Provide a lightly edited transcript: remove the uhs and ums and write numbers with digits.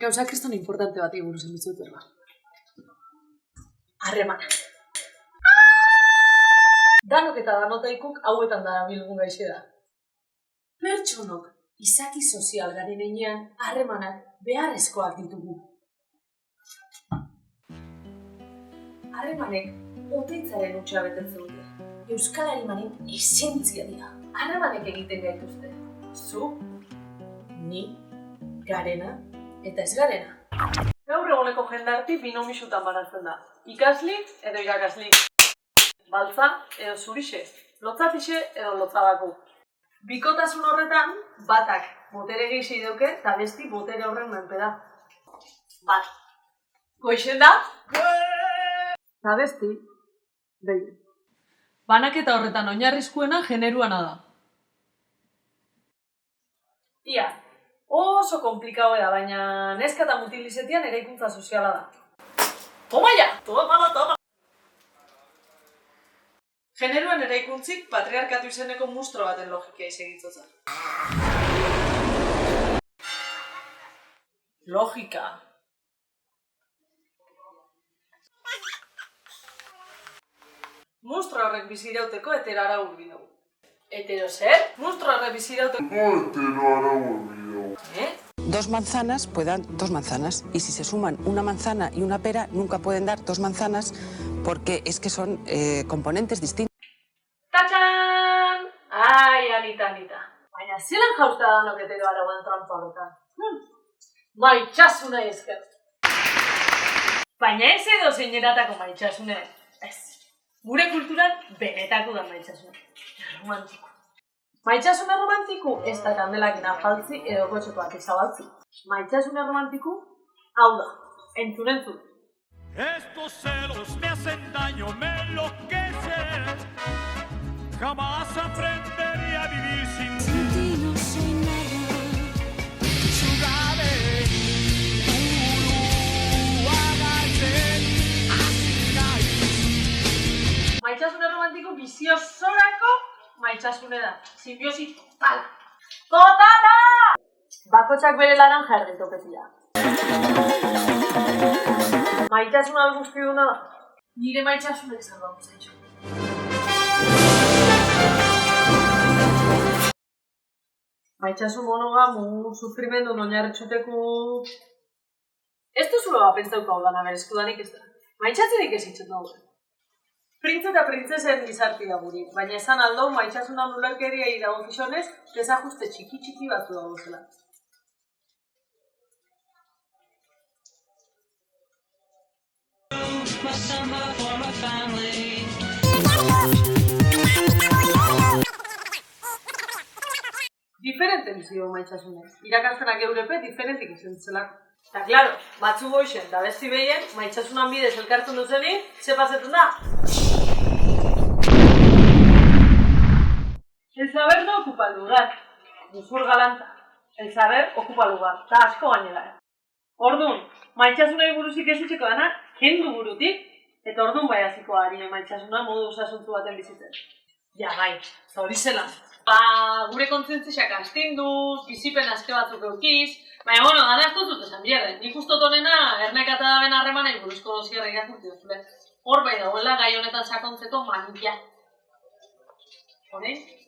Gauza kriston importante bati buruz emitzut berba. Harremana. Danok eta danotaikuk hauetan da bilgun gaixe da. Pertsonok izaki sozial garen einean harremanak beharrezkoak ditugu. Harremanek oteitzaren hutsa betetzen dute. Euskal Harimanen esentzia dira. Harremanek egiten gaituzte. Zu, ni, garena eta ez garena. Gaur eguneko jendarti binomisutan banatzen da. Ikaslik edo irakaslik. Baltza edo zurixe. Lotzatixe edo lotzabaku. Bikotasun horretan, batak botere gehiago dauke eta besti botere horren menpe da. Bat. Goixen da? Eta besti, behin. Banaketa horretan oinarrizkoena generuana da. Ia, oso komplikau da, baina neska eta mutilizetian eraikuntza soziala da. Toma ya! Toma! Generuan eraikuntzik patriarkatu izeneko mustro baten logika izegitzotza. Logika. Mustro horrek bizirauteko hetero arau urbidagu. ¿Hetero zer? Mustro horrek bizirauteko hetero arau urbidagu. Dos manzanas pueden dar dos manzanas y si se suman una manzana y una pera nunca pueden dar dos manzanas porque es que son componentes distintos. ¡Tachán! Ai, Anita. Baina zelan jausta da danok hetero arauen trampa horretan? Maitxasuna esker. Baina ez edo zein eratako maitxasune. Ez. Gure kulturan benetako da maitxasune. Romantiko. Maitxasune romantiku ez da kandelakin afaltzi edo kotxekoak izabaltzi. Maitxasune romantiku, hau da, entzun. Estos celos me hacen daño, me enloquecen. Jamás aprendería a vivir sin ti. No soy nada. Maitxasune romantiko bizio zorako maitxasune da. Simbiosi totala. Totala! Bakotxak bere lanan jarri topetia. Maitxasuna guztiuna da. Nire maitxasunek salbatu zaitxo. Maitxasun monogamu, sufrimendu oinarritxuteku... Ez duzula pentsauko hau dana berezkudanik ez da. Maitxatzerik ez itxet dugu. Printze eta printzesen gizartia guri, baina esan aldo maitxasuna nulerkeria dago gizonez, desajuste txiki batzu dago zela. Diferente bizi dugu maitxasunez. Irakaspenak eurepe diferentik izan zelako. Eta, klaro, batzu goixen eta besti behien, maitxasunan bidez elkartzen duzenik, ze pasetan da? El saber no ocupa el lugar. Duzur galanta. El saber ocupa el lugar. Ta asko gainera. Orduan, maitxasunei burusik ez itxeko dana, kendu burutik, eta orduan bai hasiko ari maitxasuna modu osasuntzu baten bizitzen. Ja, bai, eta hori zelan. Gure kontzientziak astinduz, bizipen aske batzuk eukiz, baina, bueno, gana ez dut esan bierren. Nik ustot honena, erneka eta daben harremanei buruzko dozierra irakurti duzule. Hor bai dagoela gai honetan sakontzeko manila. Honein?